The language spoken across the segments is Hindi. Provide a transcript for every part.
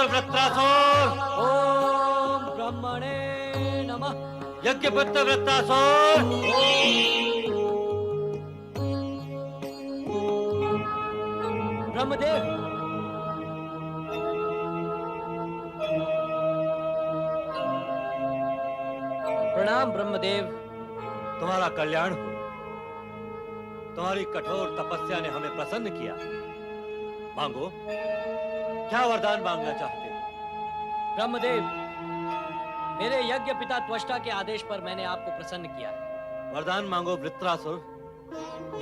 यज्ञपुत्र वृत्रासुर। ओम ब्रह्मणे नमः। यज्ञपुत्र वृत्रासुर। ब्रह्मदेव, प्रणाम ब्रह्मदेव। तुम्हारा कल्याण हो। तुम्हारी कठोर तपस्या ने हमें प्रसन्न किया। मांगो, क्या वरदान मांगना चाहते हो? ब्रह्मदेव, मेरे यज्ञ पिता त्वष्टा के आदेश पर मैंने आपको प्रसन्न किया है। वरदान मांगो वृत्रासुर।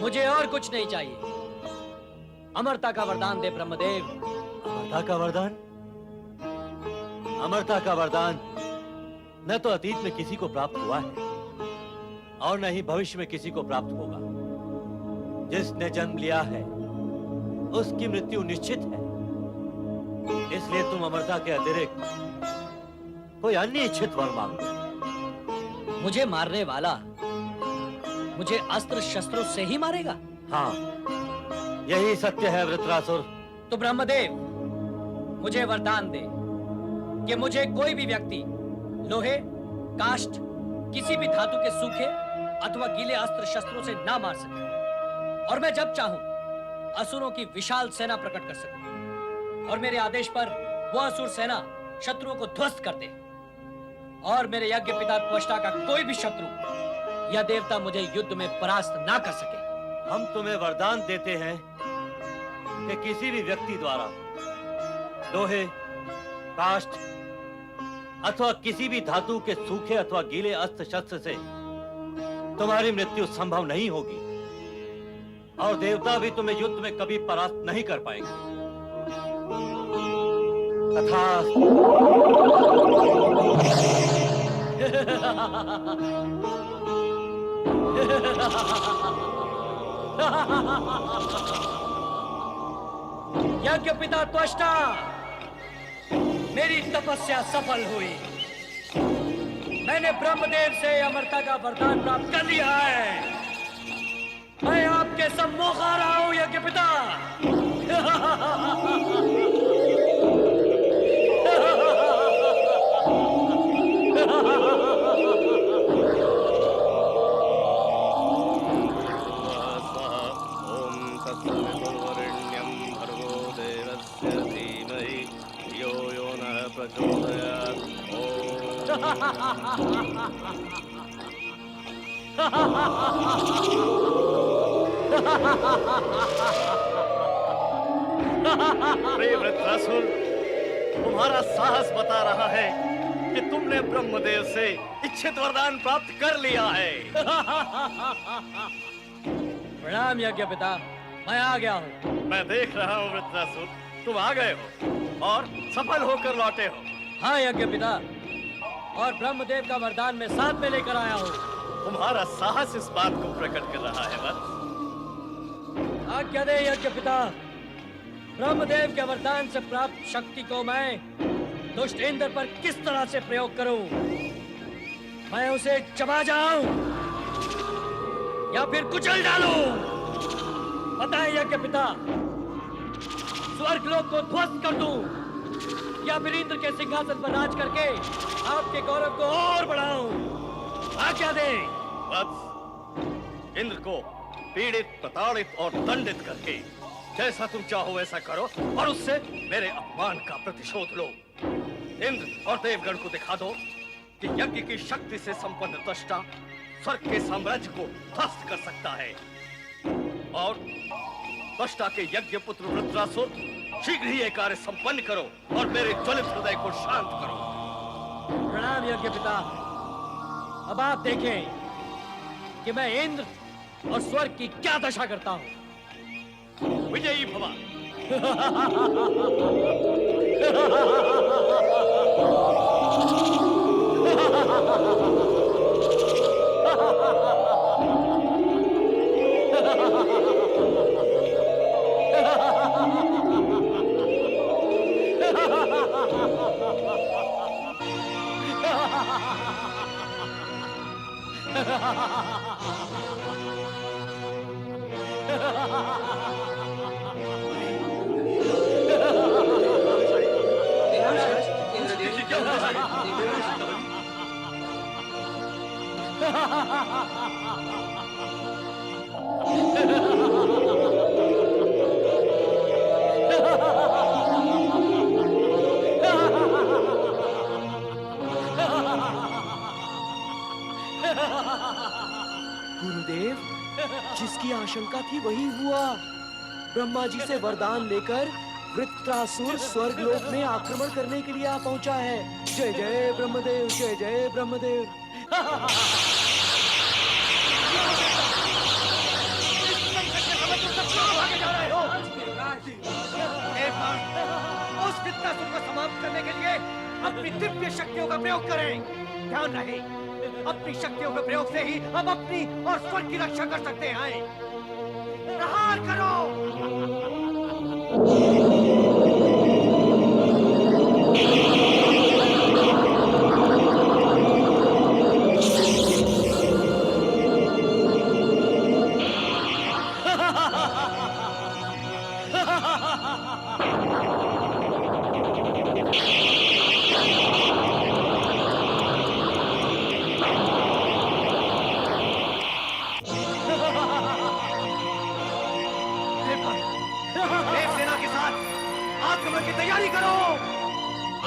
मुझे और कुछ नहीं चाहिए। अमरता का वरदान दे ब्रह्मदेव। अमरता का वरदान? अमरता का वरदान न तो अतीत में किसी को प्राप्त हुआ है और न ही भविष्य में किसी को प्राप्त होगा। जिसने जन्म लिया है उसकी मृत्यु निश्चित है। इसलिए तुम अमरता के अतिरिक्त कोई अन्य इच्छित वर मांगो। मुझे मारने वाला मुझे अस्त्र शस्त्रों से ही मारेगा? हाँ, यही सत्य है वृत्रासुर। तो ब्रह्मदेव, मुझे वरदान दे कि मुझे कोई भी व्यक्ति लोहे, काष्ठ, किसी भी धातु के सूखे अथवा गीले अस्त्र शस्त्रों से ना मार सके, और मैं जब चाहूं असुरों की विशाल सेना प्रकट कर सकूं, और मेरे आदेश पर वो असुर सेना शत्रुओं को ध्वस्त कर दे, और मेरे यज्ञ पिता त्वष्टा का कोई भी शत्रु या देवता मुझे युद्ध में परास्त ना कर सके। हम तुम्हें वरदान देते हैं कि किसी भी व्यक्ति द्वारा लोहे, काष्ठ अथवा किसी भी धातु के सूखे अथवा गीले अस्त्र शस्त्र से तुम्हारी मृत्यु संभव नहीं होगी, और देवता भी तुम्हें युद्ध में कभी परास्त नहीं कर पाएंगे। तथास्तु। यज्ञ पिता त्वष्टा, मेरी तपस्या सफल हुई। मैंने ब्रह्मदेव से अमरता का वरदान प्राप्त कर लिया है। मैं आपके सम्मुख आ रहा हूं यज्ञ पिता। प्रिय वृत्रासुर, तुम्हारा साहस बता रहा है कि तुमने ब्रह्मदेव से इच्छित वरदान प्राप्त कर लिया है। प्रणाम यज्ञ पिता, मैं आ गया हूँ। मैं देख रहा हूँ वृत्रासुर, तुम आ गए हो और सफल होकर लौटे हो। हाँ यज्ञ पिता, और ब्रह्मदेव का वरदान मैं साथ में लेकर आया हूँ। तुम्हारा साहस इस बात को प्रकट कर रहा है वत्स। आज्ञा दे यज्ञ पिता। ब्रह्मदेव के वरदान से प्राप्त शक्ति को मैं दुष्ट इंद्र पर किस तरह से प्रयोग करूं? मैं उसे चबा जाऊं या फिर कुचल डालूं? बताएं यज्ञ पिता। स्वर्गलोक को ध्वस्त कर दूं या फिर इंद्र के सिंहासन पर राज करके आपके गौरव को और बढ़ाऊं? आज्ञा दे। वत्स, इंद्र को पीड़ित, प्रताड़ित और दंडित करके जैसा तुम चाहो वैसा करो, और उससे मेरे अपमान का प्रतिशोध लो। इंद्र और देवगण को दिखा दो कि यज्ञ की शक्ति से संपन्न त्वष्टा स्वर्ग के साम्राज्य को ध्वस्त कर सकता है। और त्वष्टा के यज्ञ पुत्र वृत्रासुर, शीघ्र ही ये कार्य संपन्न करो और मेरे ज्वलित हृदय को शांत करो। प्रणाम यज्ञ पिता। अब आप देखें कि मैं इंद्र और स्वर्ग की क्या दशा करता हूं। विजयी भवा। गुरुदेव, जिसकी आशंका थी वही हुआ। ब्रह्मा जी से वरदान लेकर वृत्रासुर स्वर्गलोक में आक्रमण करने के लिए आ पहुंचा है। जय जय ब्रह्मदेव, जय जय ब्रह्मदेव। उस वृत्रासुर को समाप्त करने के लिए अपनी दिव्य शक्तियों का प्रयोग करें। ध्यान रहे, अपनी शक्तियों के प्रयोग से ही हम अपनी और स्वर्ग की रक्षा कर सकते हैं। प्रहार करो। देवसेना के साथ आक्रमण की तैयारी करो।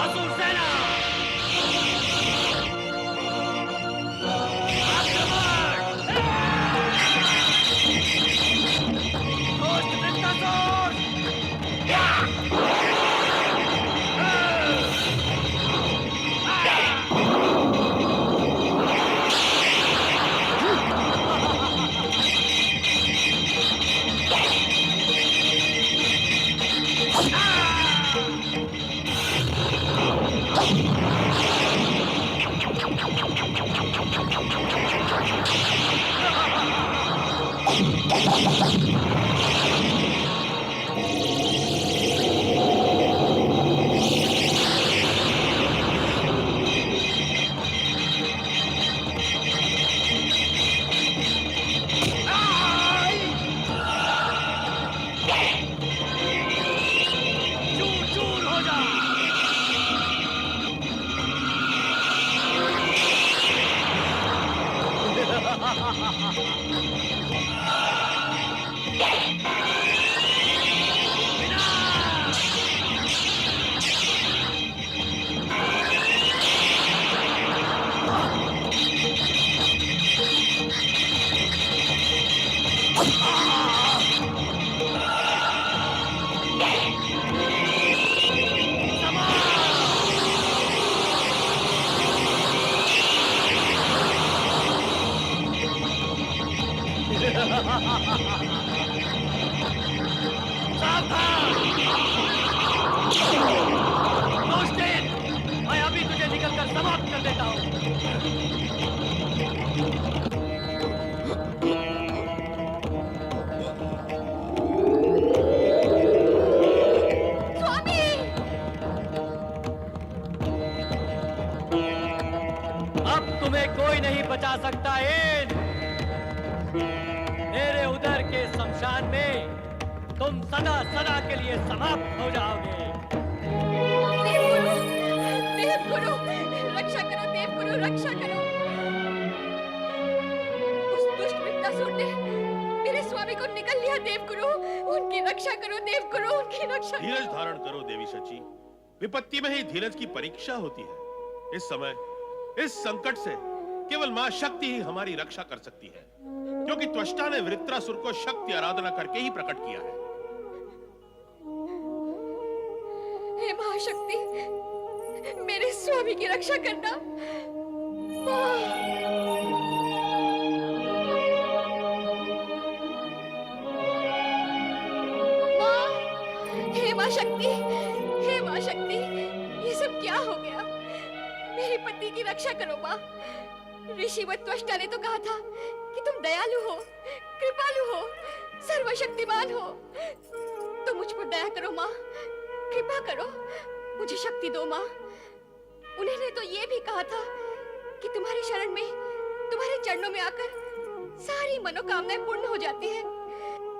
असुर सेना मैं अभी तुझे निकलकर समाप्त कर देता हूँ। अब तुम्हें कोई नहीं बचा सकता है। मेरे उदर के शमशान में तुम सदा सदा के लिए समाप्त हो जाओगे। देवगुरु, रक्षा करो देवगुरु, रक्षा करो। उस दुष्ट वृत्रासुर ने मेरे स्वामी को निकल लिया देवगुरु। उनकी रक्षा करो देवगुरु, उनकी रक्षा करो। धीरज धारण करो देवी शची। विपत्ति में ही धीरज की परीक्षा होती है। इस समय इस संकट से केवल मां शक्ति ही हमारी रक्षा कर सकती है, क्योंकि त्वष्टा ने वृत्रासुर को शक्ति आराधना करके ही प्रकट किया है। हे महाशक्ति, मेरे स्वामी की रक्षा करना। माँ, हे माँ शक्ति, हे माँ शक्ति, ये सब क्या हो गया? मेरे पति की रक्षा करो माँ। ऋषिवत त्वष्टा ने तो कहा था कि तुम दयालु हो, कृपालु हो, सर्वशक्तिमान हो। तो मुझ पर दया करो माँ, कृपा करो, मुझे शक्ति दो माँ। उन्होंने तो ये भी कहा था कि तुम्हारी शरण में, तुम्हारे चरणों में आकर सारी मनोकामनाएं पूर्ण हो जाती है।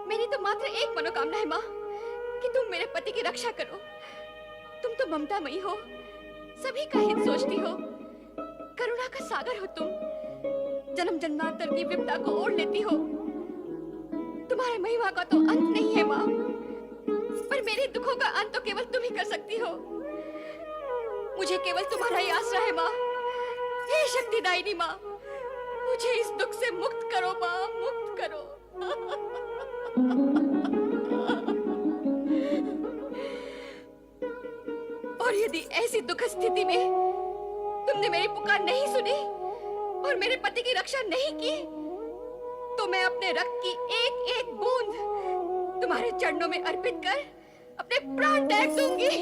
मेरी तो मात्र एक मनोकामना है माँ, कि तुम मेरे पति की रक्षा करो। तुम तो ममतामयी हो, सभी का हित सोचती हो, करुणा का सागर हो तुम, जन्म जन्मांतर की विपदा को ओढ़ लेती हो। तुम्हारे महिमा का तो अंत नहीं है माँ, पर मेरे दुखों का अंत तो केवल तुम ही कर सकती हो। मुझे केवल तुम्हारा ही आसरा है माँ। हे शक्तिदायिनी माँ, मुझे इस दुख से मुक्त करो माँ, मुक्त करो। और यदि ऐसी दुख स्थिति में तुमने मेरी पुकार नहीं सुनी और मेरे पति की रक्षा नहीं की, तो मैं अपने रक्त की एक एक बूंद तुम्हारे चरणों में अर्पित कर अपने प्राण त्याग दूंगी।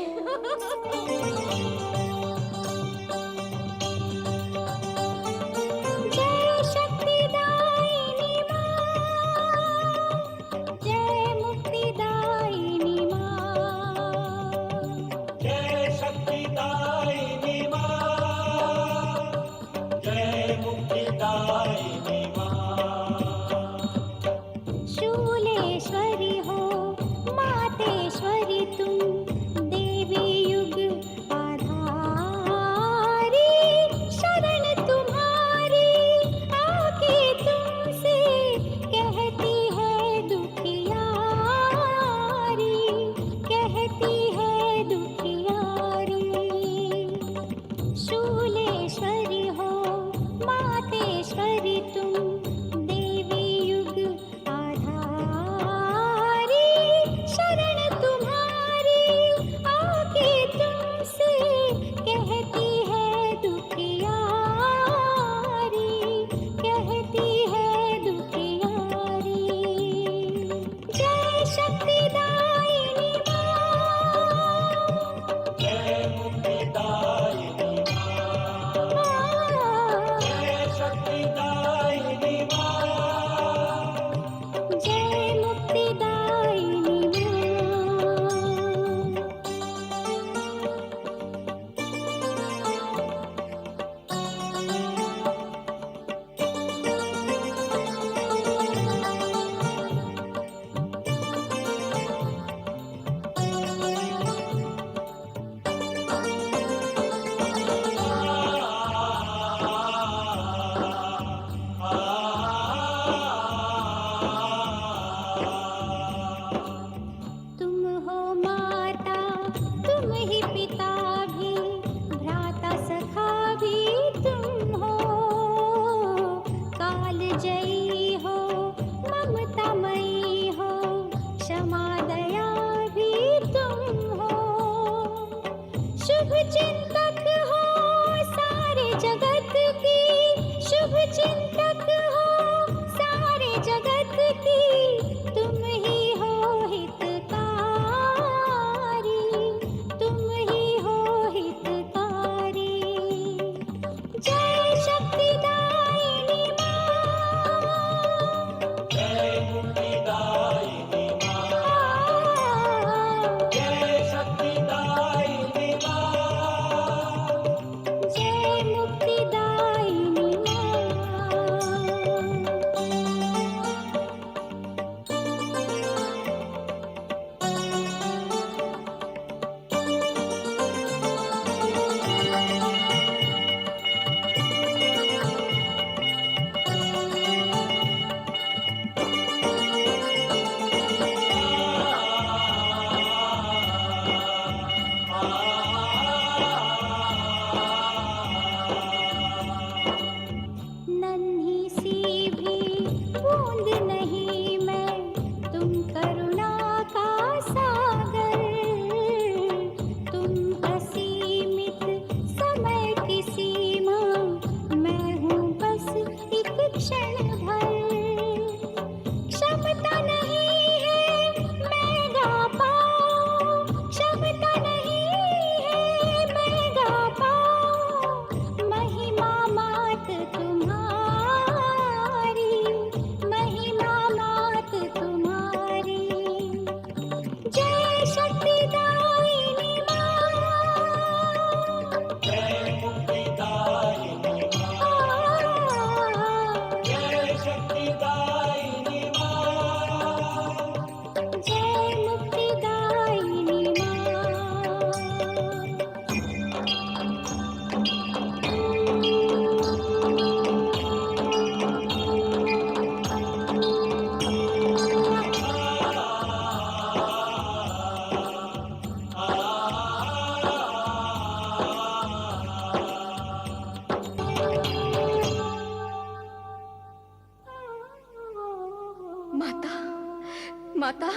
माता,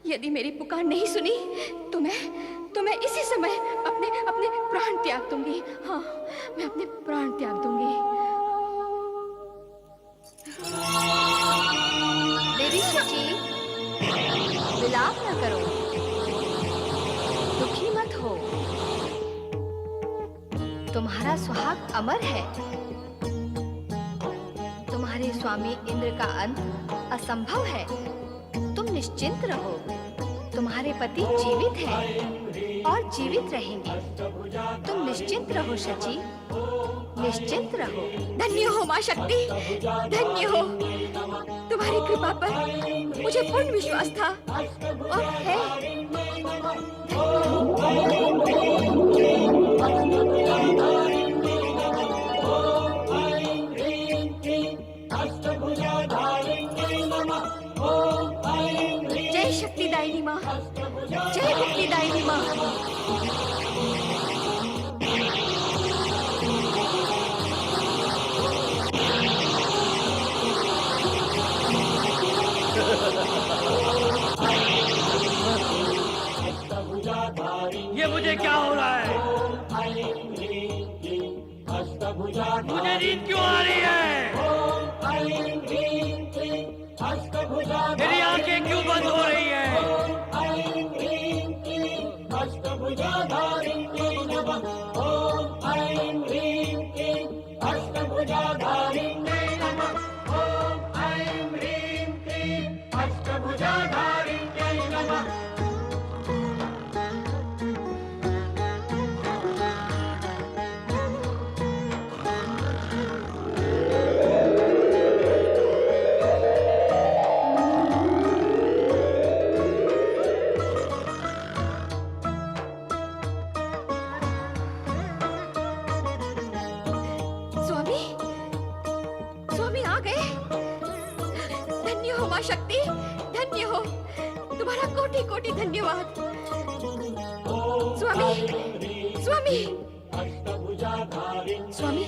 यदि मेरी पुकार नहीं सुनी तो मैं इसी समय अपने अपने प्राण त्याग दूंगी। हाँ, मैं अपने प्राण त्याग दूंगी। देवी शची, विलाप न करो, दुखी मत हो। तुम्हारा सुहाग अमर है। तुम्हारे स्वामी इंद्र का अंत असंभव है। तुम निश्चिंत रहो। तुम्हारे पति जीवित हैं और जीवित रहेंगे। तुम निश्चिंत रहो शची, निश्चिंत रहो। धन्य हो माँ शक्ति, धन्य हो। तुम्हारी कृपा पर मुझे पूर्ण विश्वास था और है। जय शक्तिदायिनी माँ, जय मुक्तिदायिनी माँ। ये मुझे क्या हो रहा है? मुझे नींद क्यों आ रही है? मेरी आंखें क्यों बंद हो रही है? शक्ति, धन्य हो। तुम्हारा कोटि कोटि धन्यवाद। स्वामी, स्वामी, स्वामी,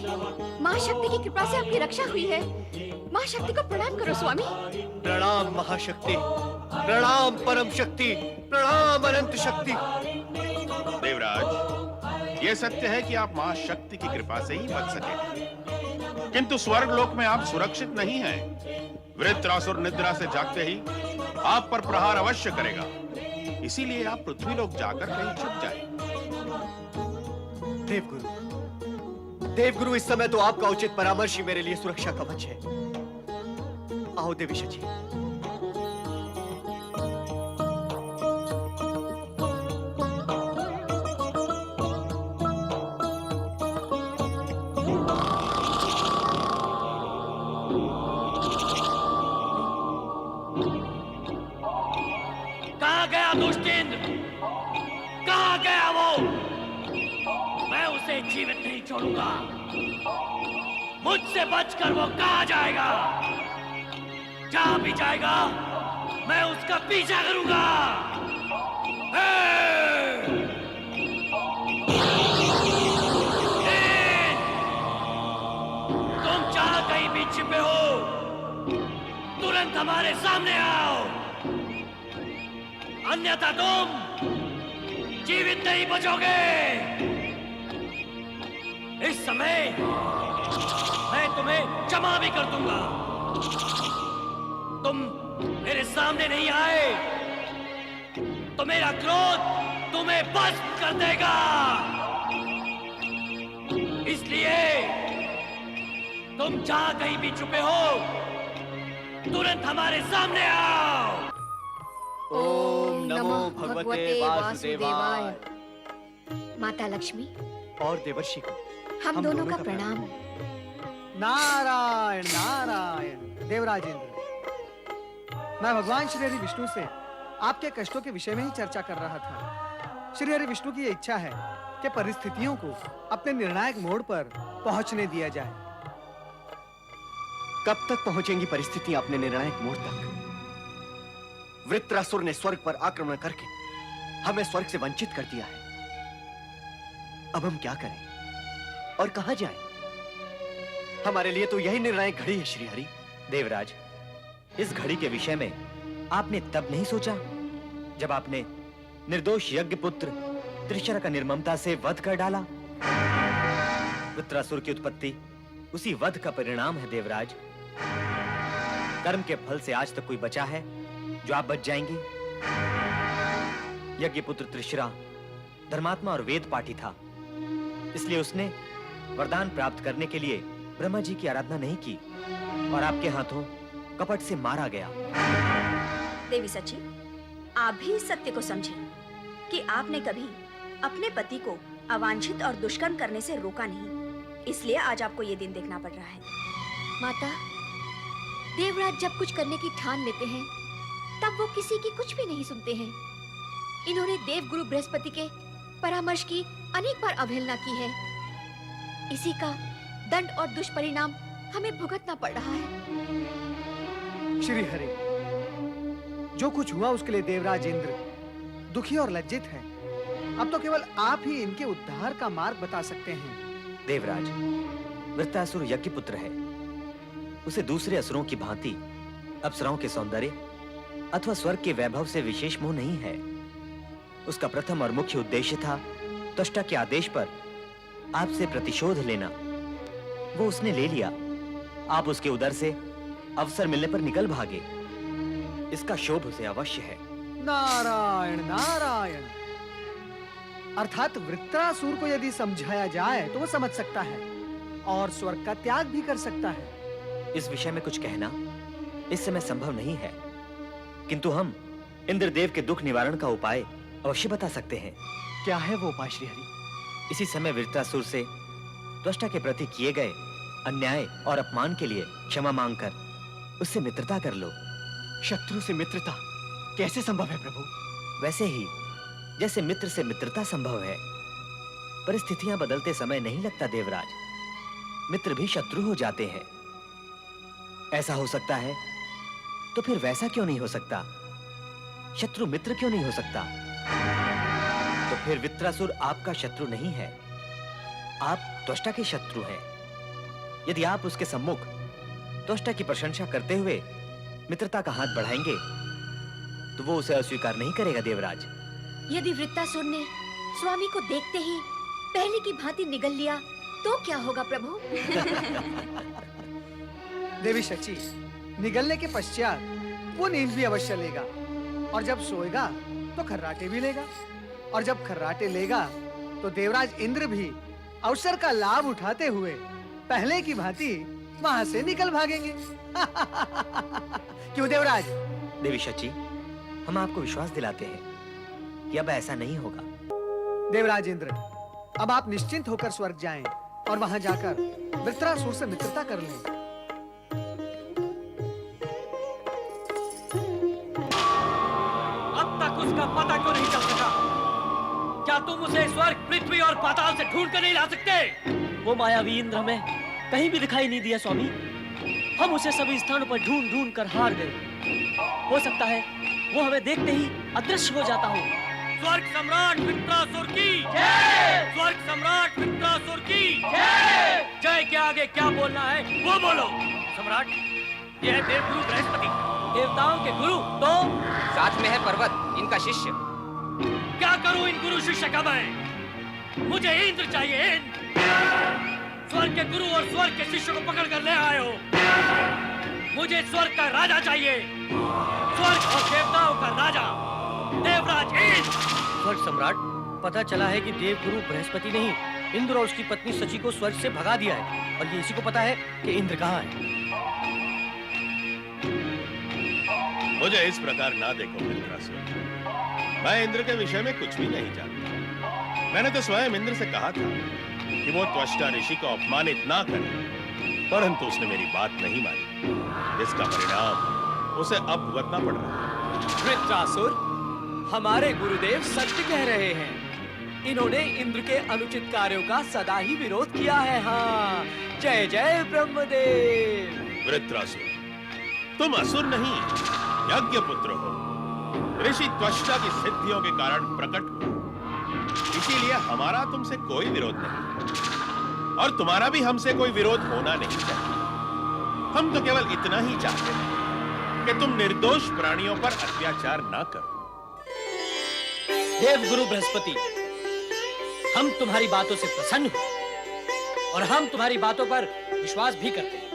माँ शक्ति की कृपा से आपकी रक्षा हुई है। माँ शक्ति को प्रणाम करो स्वामी। प्रणाम महाशक्ति, प्रणाम परम शक्ति, प्रणाम अनंत शक्ति। देवराज, ये सत्य है कि आप मां शक्ति की कृपा से ही बच सके, किंतु स्वर्ग लोक में आप सुरक्षित नहीं हैं। वृत्रासुर निद्रा से जागते ही आप पर प्रहार अवश्य करेगा। इसीलिए आप पृथ्वी लोक जाकर कहीं छुप जाएं। देवगुरु, देवगुरु, इस समय तो आपका उचित परामर्श ही मेरे लिए सुरक्षा कवच है। आओ देवी शची। कहाँ गया दुष्ट इंद्र? कहाँ गया वो? मैं उसे जीवित नहीं छोड़ूंगा। मुझसे बचकर वो कहाँ जाएगा? जहाँ भी जाएगा मैं उसका पीछा करूंगा। तुम जहाँ कहीं भी छिपे हो, तुरंत हमारे सामने आओ, अन्यथा तुम जीवित नहीं बचोगे। इस समय मैं तुम्हें क्षमा भी कर दूंगा। तुम मेरे सामने नहीं आए तो मेरा क्रोध तुम्हें भस्म कर देगा। इसलिए तुम जहां कहीं भी छुपे हो, तुरंत हमारे सामने आओ। ओम नमो भगवते वासुदेवाय। माता लक्ष्मी और देवर्षि को हम दोनों का प्रणाम। नारायण नारायण। देवराजेंद्र, मैं भगवान श्री हरि विष्णु से आपके कष्टों के विषय में ही चर्चा कर रहा था। श्री हरि विष्णु की इच्छा है कि परिस्थितियों को अपने निर्णायक मोड़ पर पहुंचने दिया जाए। कब तक पहुंचेंगी परिस्थितियां अपने निर्णायक मोड़ तक? वृत्रासुर ने स्वर्ग पर आक्रमण करके हमें स्वर्ग से वंचित कर दिया है। अब हम क्या करें और कहां जाएं? हमारे लिए तो यही निर्णायक घड़ी है श्री हरि। देवराज, इस घड़ी के विषय में आपने तब नहीं सोचा जब आपने निर्दोष यज्ञ पुत्र त्रिशरा का निर्ममता से वध कर डाला? वृत्रासुर की उत्पत्ति उसी वध का परिणाम है देवराज। कर्म के फल से आज तक कोई बचा है जो आप बच जाएंगे? यज्ञ पुत्र त्रिशरा धर्मात्मा और वेद पाठी था, इसलिए उसने वरदान प्राप्त करने के लिए ब्रह्मा जी की आराधना नहीं की और आपके हाथों कपट से मारा गया। देवी सची, आप भी इस सत्य को समझें कि आपने कभी अपने पति को अवांछित और दुष्कर्म करने से रोका नहीं, इसलिए आज आपको ये दिन देखना पड़ रहा है। माता, देवराज जब कुछ करने की ठान लेते हैं तब वो किसी की कुछ भी नहीं सुनते हैं। इन्होंने देवगुरु बृहस्पति के परामर्श की अनेक बार अवहेलना की है। इसी का दंड और दुष्परिणाम हमें भुगतना पड़ रहा है। श्री हरि, जो कुछ हुआ उसके लिए देवराज इंद्र दुखी और लज्जित है। अब तो केवल आप ही इनके उद्धार का मार्ग बता सकते हैं। देवराज, वृत्रासुर यज्ञ पुत्र है। उसे दूसरे असुरों की भांति अप्सराओं के सौंदर्य अथवा स्वर्ग के वैभव से विशेष मोह नहीं है। उसका प्रथम और मुख्य उद्देश्य था त्वष्टा के आदेश पर आपसे प्रतिशोध लेना। वो उसने ले लिया। आप उसके उदर से अवसर मिलने पर निकल भागे। इसका शोभ उसे अवश्य है। नारायण नारायण। अर्थात वृत्रासुर को यदि समझाया जाए तो वो समझ सकता है और स्वर्ग का त्याग भी कर सकता है। इस विषय में कुछ कहना इस समय संभव नहीं है, किंतु हम इंद्रदेव के दुख निवारण का उपाय अवश्य बता सकते हैं। क्या है वो उपाय श्री हरि? इसी समय वृत्रासुर से त्वष्टा के प्रति किए गए अन्याय और अपमान के लिए क्षमा मांगकर उससे मित्रता कर लो। शत्रु से मित्रता कैसे संभव है प्रभु? वैसे ही जैसे मित्र से मित्रता संभव है। परिस्थितियां बदलते समय नहीं लगता देवराज, मित्र भी शत्रु हो जाते हैं। ऐसा हो सकता है तो फिर वैसा क्यों नहीं हो सकता? शत्रु मित्र क्यों नहीं हो सकता? तो फिर वृत्रासुर आपका शत्रु नहीं है, आप त्वष्टा के शत्रु हैं। यदि आप उसके सम्मुख त्वष्टा की प्रशंसा करते हुए मित्रता का हाथ बढ़ाएंगे तो वो उसे अस्वीकार नहीं करेगा देवराज। यदि वृत्तासुर ने स्वामी को देखते ही पहले की भांति निगल लिया तो क्या होगा प्रभु? देवी शची, निगलने के पश्चात वो नींद भी अवश्य लेगा और जब सोएगा तो खर्राटे भी लेगा और जब खर्राटे लेगा तो देवराज इंद्र भी अवसर का लाभ उठाते हुए पहले की भांति वहां से निकल भागेंगे। क्यों देवराज? देवी शची, हम आपको विश्वास दिलाते हैं कि अब ऐसा नहीं होगा। देवराज इंद्र, अब आप निश्चिंत होकर स्वर्ग जाएं और वहां जाकर वृत्रासुर से मित्रता कर लें। अब तक उसका पता क्यों नहीं चल सका? क्या तुम उसे स्वर्ग, पृथ्वी और पाताल से ढूंढ कर नहीं ला सकते? वो मायावी इंद्र हमें कहीं भी दिखाई नहीं दिया स्वामी। हम उसे सभी स्थानों पर ढूंढ ढूंढ कर हार गए। हो सकता है वो हमें देखते ही अदृश्य हो जाता हो। स्वर्ग सम्राट वृत्रासुर की जय! स्वर्ग सम्राट वृत्रासुर की जय! जय के आगे क्या बोलना है वो बोलो। सम्राट, ये है देवगुरु बृहस्पति, देवताओं के गुरु। तो साथ में है पर्वत, इनका शिष्य। क्या करूं इन गुरु शिष्य का मैं? मुझे इंद्र चाहिए, इंद्र। स्वर्ग के गुरु और स्वर्ग के शिष्य को पकड़ कर ले आए हो। मुझे स्वर्ग का राजा चाहिए, स्वर्ग और देवताओं का राजा, देवराज इंद्र। स्वर्ग सम्राट, पता चला है कि देवगुरु बृहस्पति ने ही इंद्र और उसकी पत्नी सची को स्वर्ग से भगा दिया है और ये इसी को पता है कि इंद्र कहाँ है। मुझे इस प्रकार ना देखो वृत्रासुर, मैं इंद्र के विषय में कुछ भी नहीं जानता। मैंने तो स्वयं इंद्र से कहा था कि वो त्वष्टा ऋषि को अपमानित ना करे, परंतु उसने मेरी बात नहीं मानी, जिसका परिणाम उसे अब भुगतना पड़ रहा है। वृत्रासुर, हमारे गुरुदेव सत्य कह रहे हैं। इन्होंने इंद्र के अनुचित कार्यों का सदा ही विरोध किया है। हाँ, जय जय ब्रह्मदेव। वृत्रासुर, तुम असुर नहीं, यज्ञ पुत्र हो, ऋषि त्वष्टा की सिद्धियों के कारण प्रकट हो, इसीलिए हमारा तुमसे कोई विरोध नहीं और तुम्हारा भी हमसे कोई विरोध होना नहीं चाहिए। हम तो केवल इतना ही चाहते हैं कि तुम निर्दोष प्राणियों पर अत्याचार ना करो। देव गुरु बृहस्पति, हम तुम्हारी बातों से प्रसन्न हुए और हम तुम्हारी बातों पर विश्वास भी करते हैं।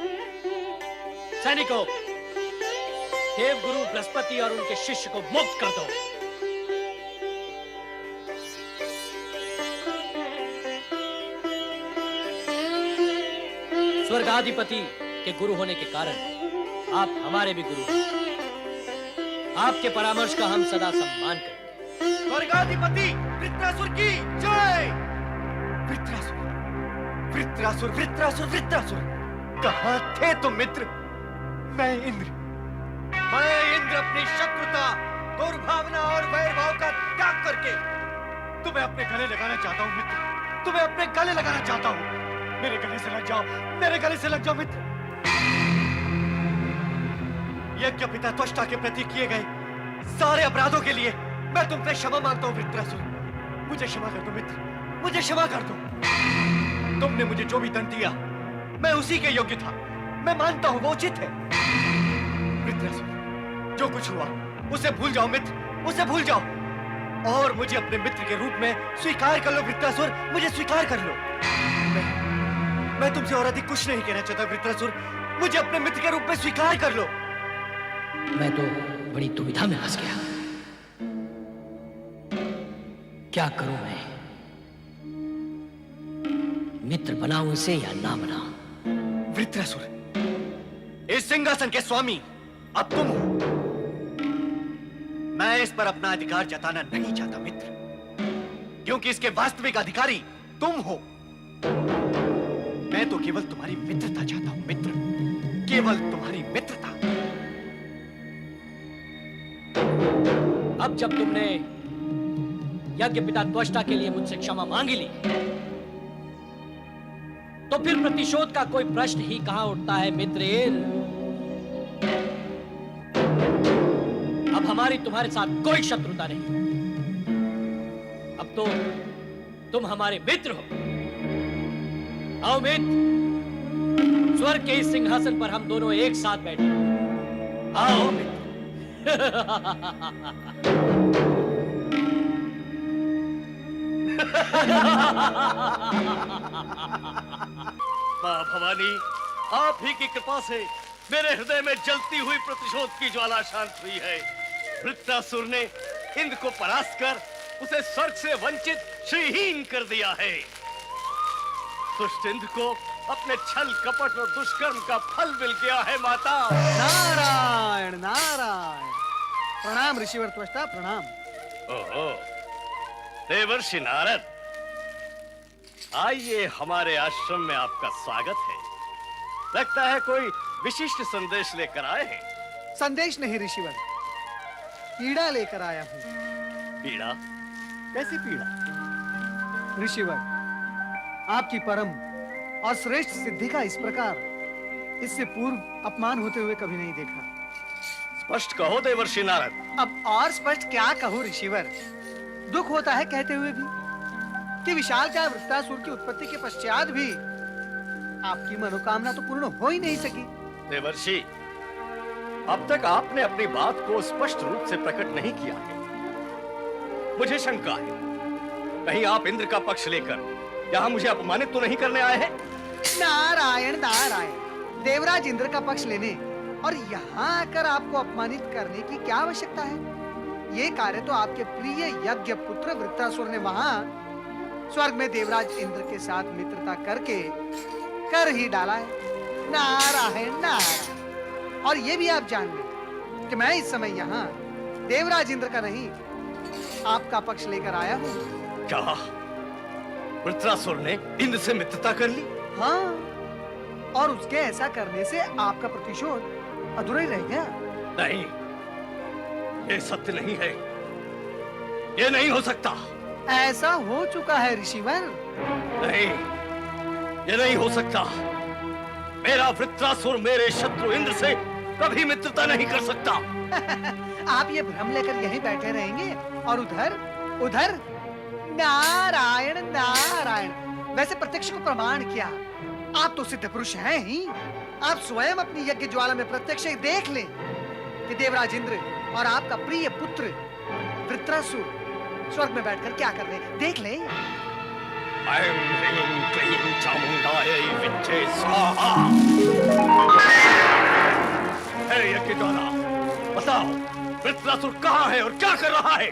सैनिकों, देव गुरु बृहस्पति और उनके शिष्य को मुक्त कर दो। स्वर्गाधिपति के गुरु होने के कारण आप हमारे भी गुरु हैं। आपके परामर्श का हम सदा सम्मान करेंगे। स्वर्गाधिपति वृत्रासुर की जय। वृत्रासुर, वृत्रासुर, वृत्रासुर, वृत्रासुर, कहाँ थे तुम मित्र? मैं इंद्र अपनी शत्रुता, दुर्भावना और वैरभाव का त्याग करके तुम्हें अपने गले लगाना चाहता हूँ मित्र। तुम्हें अपने गले लगाना चाहता हूँ। मेरे गले से लग जाओ, मेरे गले से लग जाओ मित्र। यज्ञ पिता त्वष्टा के प्रति किए गए सारे अपराधों के लिए मैं तुमसे क्षमा मांगता हूँ वृत्रासुर। मुझे क्षमा कर दो मित्र, मुझे क्षमा कर दो। तुमने मुझे जो भी दंड दिया मैं उसी के योग्य था। मैं मानता हूँ वो उचित है। वृत्रासुर, जो कुछ हुआ उसे भूल जाओ मित्र, उसे भूल जाओ और मुझे अपने मित्र के रूप में स्वीकार कर लो वृत्रासुर। मुझे स्वीकार कर लो। मैं तुमसे और अधिक कुछ नहीं कहना चाहता वृत्रासुर। मुझे अपने मित्र के रूप में स्वीकार कर लो। मैं तो बड़ी दुविधा में फंस गया। क्या करूं मैं? मित्र बनाऊं इसे या ना बनाऊं? वृत्रासुर, इस सिंहासन के स्वामी अब तुम हो। मैं इस पर अपना अधिकार जताना नहीं चाहता मित्र, क्योंकि इसके वास्तविक अधिकारी तुम हो। मैं तो केवल तुम्हारी मित्रता चाहता हूं मित्र, केवल तुम्हारी मित्रता। अब जब तुमने यज्ञ पिता त्वष्टा के लिए मुझसे क्षमा मांगी ली, तो फिर प्रतिशोध का कोई प्रश्न ही कहां उठता है मित्र। अब हमारी तुम्हारे साथ कोई शत्रुता नहीं। अब तो तुम हमारे मित्र हो। आओ मित्र, स्वर्ग के इस सिंहासन पर हम दोनों एक साथ बैठे। आओ मित्र। मां भवानी, आप ही की कृपा से मेरे हृदय में जलती हुई प्रतिशोध की ज्वाला शांत हुई है। वृत्रासुर ने इंद्र को परास्त कर उसे स्वर्ग से वंचित श्रीहीन कर दिया है। दुष्ट इंद्र को अपने छल कपट और दुष्कर्म का फल मिल गया है माता। नारायण नारायण। प्रणाम ऋषिवर त्वष्टा, प्रणाम। ओहो, देवर्षि नारद, आइए, हमारे आश्रम में आपका स्वागत है। लगता है कोई विशिष्ट संदेश लेकर आए हैं। संदेश नहीं ऋषिवर, पीड़ा लेकर आया हूँ। पीड़ा? कैसी पीड़ा? ऋषिवर, आपकी परम और श्रेष्ठ सिद्धि का इस प्रकार इससे पूर्व अपमान होते हुए कभी नहीं देखा। स्पष्ट कहो देवर्षि नारद। अब और स्पष्ट क्या कहूँ ऋषिवर, दुख होता है कहते हुए भी कि विशालकाय वृत्रासुर की उत्पत्ति के पश्चात भी आपकी मनोकामना तो पूर्ण हो ही नहीं सकी। देवर्षि, अब तक आपने अपनी बात को स्पष्ट रूप से प्रकट नहीं किया है। मुझे शंका है, कहीं आप इंद्र का पक्ष लेकर यहाँ मुझे अपमानित तो नहीं करने आए हैं? नारायण नारायण, देवराज इंद्र का पक्ष लेने और यहाँ आकर आपको अपमानित करने की क्या आवश्यकता है? ये कार्य तो आपके प्रिय यज्ञ पुत्र वृत्रासुर ने वहां स्वर्ग में देवराज इंद्र के साथ मित्रता करके कर ही डाला है। नारायण नारायण। और ये भी आप जान लें कि मैं इस समय यहाँ देवराज इंद्र का नहीं, आपका पक्ष लेकर आया हूँ। क्या वृत्रासुर ने इंद्र से मित्रता कर ली? हाँ, और उसके ऐसा करने से आपका प्रतिशोध अधूरा ही रह गया। नहीं, ये सत्य नहीं है। ये नहीं हो सकता। ऐसा हो चुका है ऋषिवर। नहीं, ये नहीं हो सकता। मेरा वृत्रासुर मेरे शत्रु इंद्र से कभी मित्रता नहीं कर सकता। आप ये भ्रम लेकर यहीं बैठे रहेंगे और उधर उधर। नारायण नारायण। वैसे प्रत्यक्ष को प्रमाण किया, आप तो सिद्ध पुरुष हैं ही। आप स्वयं अपनी यज्ञ ज्वाला में प्रत्यक्ष ही देख लें कि देवराज इंद्र और आपका प्रिय पुत्र वृत्रासुर स्वर्ग में बैठकर क्या कर रहे हैं, देख ले। ऐं ह्रीं क्लीं चामुंडायै विद्ये स्वाहा। हे यज्ञज्वाला, बताओ वृत्रासुर कहाँ है और क्या कर रहा है?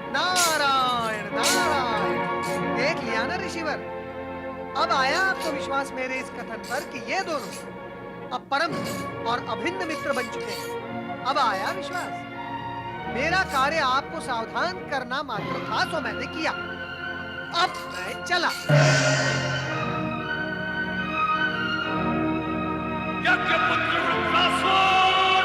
नारायण नारायण, देख लिया ना ऋषिवर, अब आया आपको विश्वास मेरे इस कथन पर कि ये दोनों अब परम और अभिन्न मित्र बन चुके हैं। अब आया विश्वास। मेरा कार्य आपको सावधान करना मात्र था, तो मैंने किया। अब मैं चला। यज्ञपुत्र वृत्रासुर!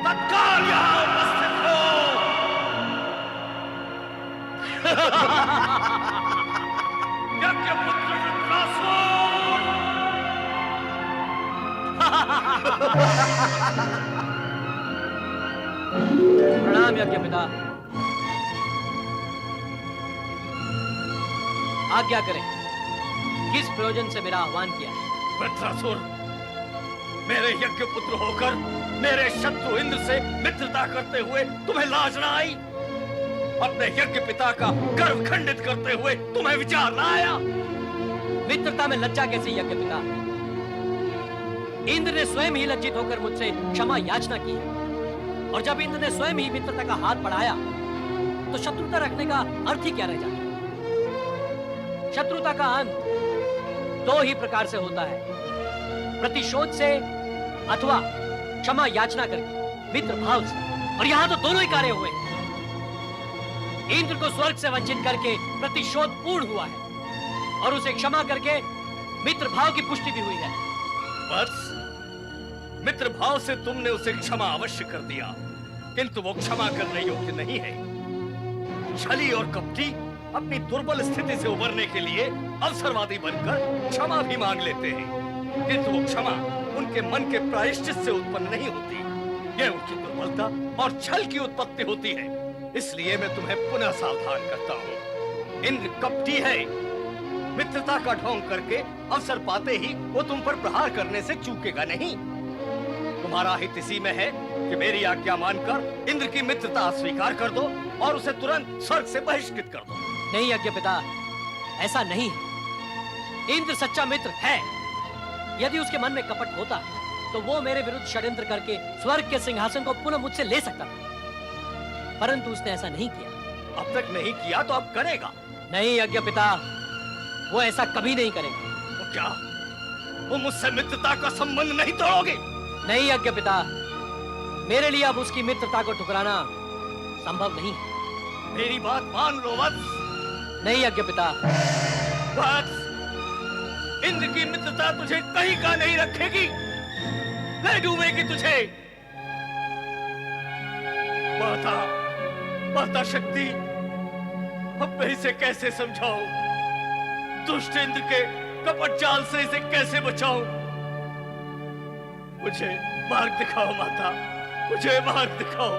तत्काल यहाँ उपस्थित हो। यज्ञपुत्र वृत्रासुर! प्रणाम यज्ञ पिता। आज्ञा करें, किस प्रयोजन से मेरा आह्वान किया? वृत्रासुर, मेरे यज्ञ पुत्र होकर मेरे शत्रु इंद्र से मित्रता करते हुए तुम्हें लाज ना आई? अपने यज्ञ पिता का गर्व खंडित करते हुए तुम्हें विचार ना आया? मित्रता में लज्जा कैसी यज्ञ पिता? इंद्र ने स्वयं ही लज्जित होकर मुझसे क्षमा याचना की है, और जब इंद्र ने स्वयं ही मित्रता का हाथ बढ़ाया तो शत्रुता रखने का अर्थ ही क्या रह जाता? शत्रुता का अंत दो ही प्रकार से होता है, प्रतिशोध से अथवा क्षमा याचना करके, मित्र भाव से। और यहां तो दोनों ही कार्य हुए हैं। इंद्र को स्वर्ग से वंचित करके प्रतिशोध पूर्ण हुआ है, और उसे क्षमा करके मित्र भाव की पुष्टि भी हुई है। बस मित्र भाव से तुमने उसे क्षमा अवश्य कर दिया, किंतु वो क्षमा करने योग्य नहीं है। छली और कपटी अपनी दुर्बल स्थिति से उबरने के लिए अवसरवादी बनकर क्षमा भी मांग लेते हैं, किंतु वो क्षमा उनके मन के प्रायश्चित से उत्पन्न नहीं होती। यह उनकी दुर्बलता और छल की उत्पत्ति होती है। इसलिए मैं तुम्हें पुनः सावधान करता हूँ। इंद्र कपटी है। मित्रता का ढोंग करके अवसर पाते ही वो तुम पर प्रहार करने से चूकेगा नहीं। तुम्हारा हित इसी में है कि मेरी आज्ञा मानकर इंद्र की मित्रता स्वीकार कर दो और उसे तुरंत स्वर्ग से बहिष्कृत कर दो। नहीं यज्ञ पिता, ऐसा नहीं है। इंद्र सच्चा मित्र है। यदि उसके मन में कपट होता तो वो मेरे विरुद्ध षड्यंत्र करके स्वर्ग के सिंहासन को पुनः मुझसे ले सकता था, परंतु उसने ऐसा नहीं किया। अब तक नहीं किया तो अब करेगा? नहीं यज्ञ पिता, वो ऐसा कभी नहीं करेगा। तो क्या वो मुझसे मित्रता का संबंध नहीं तोड़ोगे? नहीं यज्ञ पिता, मेरे लिए अब उसकी मित्रता को ठुकराना संभव नहीं है। मेरी बात मान लो वत्स। नहीं यज्ञ पिता। वत्स, इंद्र की मित्रता तुझे कहीं का नहीं रखेगी, ले डूबेगी तुझे। माता, माता शक्ति, अब मैं इसे कैसे समझाऊं? दुष्ट इंद्र के कपट जाल से इसे कैसे बचाऊं? मुझे मार्ग दिखाओ माता, मुझे मार्ग दिखाओ।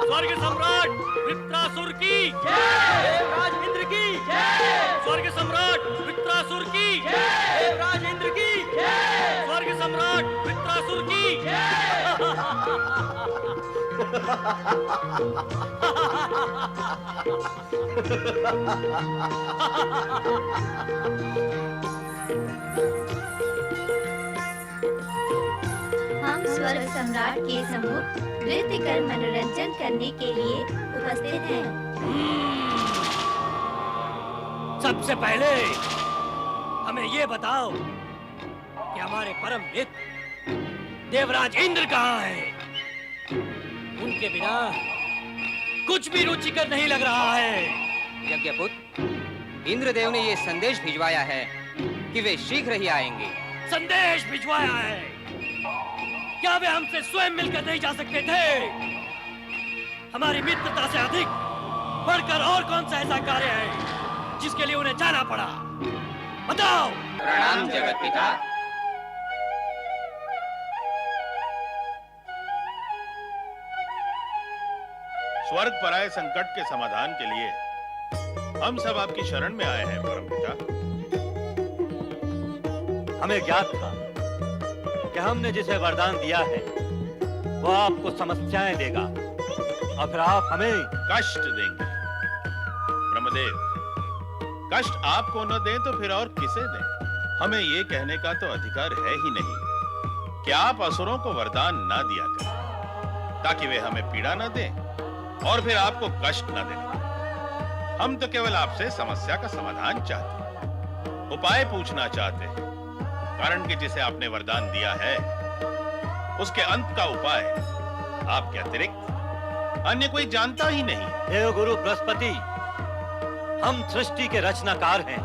स्वर्ग सम्राट वृत्रासुर की जय, देवराज इंद्र की जय। स्वर्ग सम्राट वृत्रासुर की जय, देवराज इंद्र की जय। स्वर्ग सम्राट वृत्रासुर की हम स्वर्ग सम्राट के सम्मुख नृत्य कर मनोरंजन करने के लिए उपस्थित हैं। सबसे पहले हमें ये बताओ कि हमारे परम मित्र देवराज इंद्र कहाँ हैं? उनके बिना कुछ भी रुचिकर नहीं लग रहा है। यज्ञपुत्र, इंद्रदेव ने ये संदेश भिजवाया है कि वे शीघ्र ही आएंगे। संदेश भिजवाया है। क्या वे हमसे स्वयं मिलकर नहीं जा सकते थे? हमारी मित्रता से अधिक बढ़कर और कौन सा ऐसा कार्य है जिसके लिए उन्हें जाना पड़ा? बताओ। प्रणाम जगत पिता। स्वर्ग पर आए संकट के समाधान के लिए हम सब आपकी शरण में आए हैं परमपिता। हमें ज्ञात था कि हमने जिसे वरदान दिया है वो आपको समस्याएं देगा और फिर आप हमें कष्ट देंगे। ब्रह्मदेव, कष्ट आपको न दें तो फिर और किसे दें? हमें ये कहने का तो अधिकार है ही नहीं कि आप असुरों को वरदान ना दिया करें ताकि वे हमें पीड़ा न दें और फिर आपको कष्ट न दें। हम तो केवल आपसे समस्या का समाधान चाहते हैं, उपाय पूछना चाहते हैं, कारण कि जिसे आपने वरदान दिया है उसके अंत का उपाय आपके अतिरिक्त अन्य कोई जानता ही नहीं। देव गुरु बृहस्पति, हम सृष्टि के रचनाकार हैं,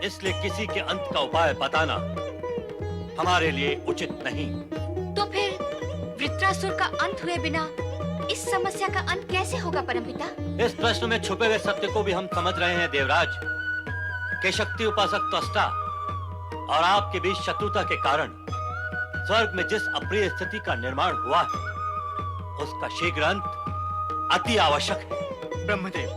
इसलिए किसी के अंत का उपाय बताना हमारे लिए उचित नहीं। तो फिर वृत्रासुर का अंत हुए बिना इस समस्या का अंत कैसे होगा परमपिता? इस प्रश्न में छुपे हुए सत्य को भी हम समझ रहे हैं देवराज, कि शक्ति उपासक त्वष्टा और आपके बीच शत्रुता के कारण स्वर्ग में जिस अप्रिय स्थिति का निर्माण हुआ है उसका शीघ्र अंत अति आवश्यक है। ब्रह्मदेव,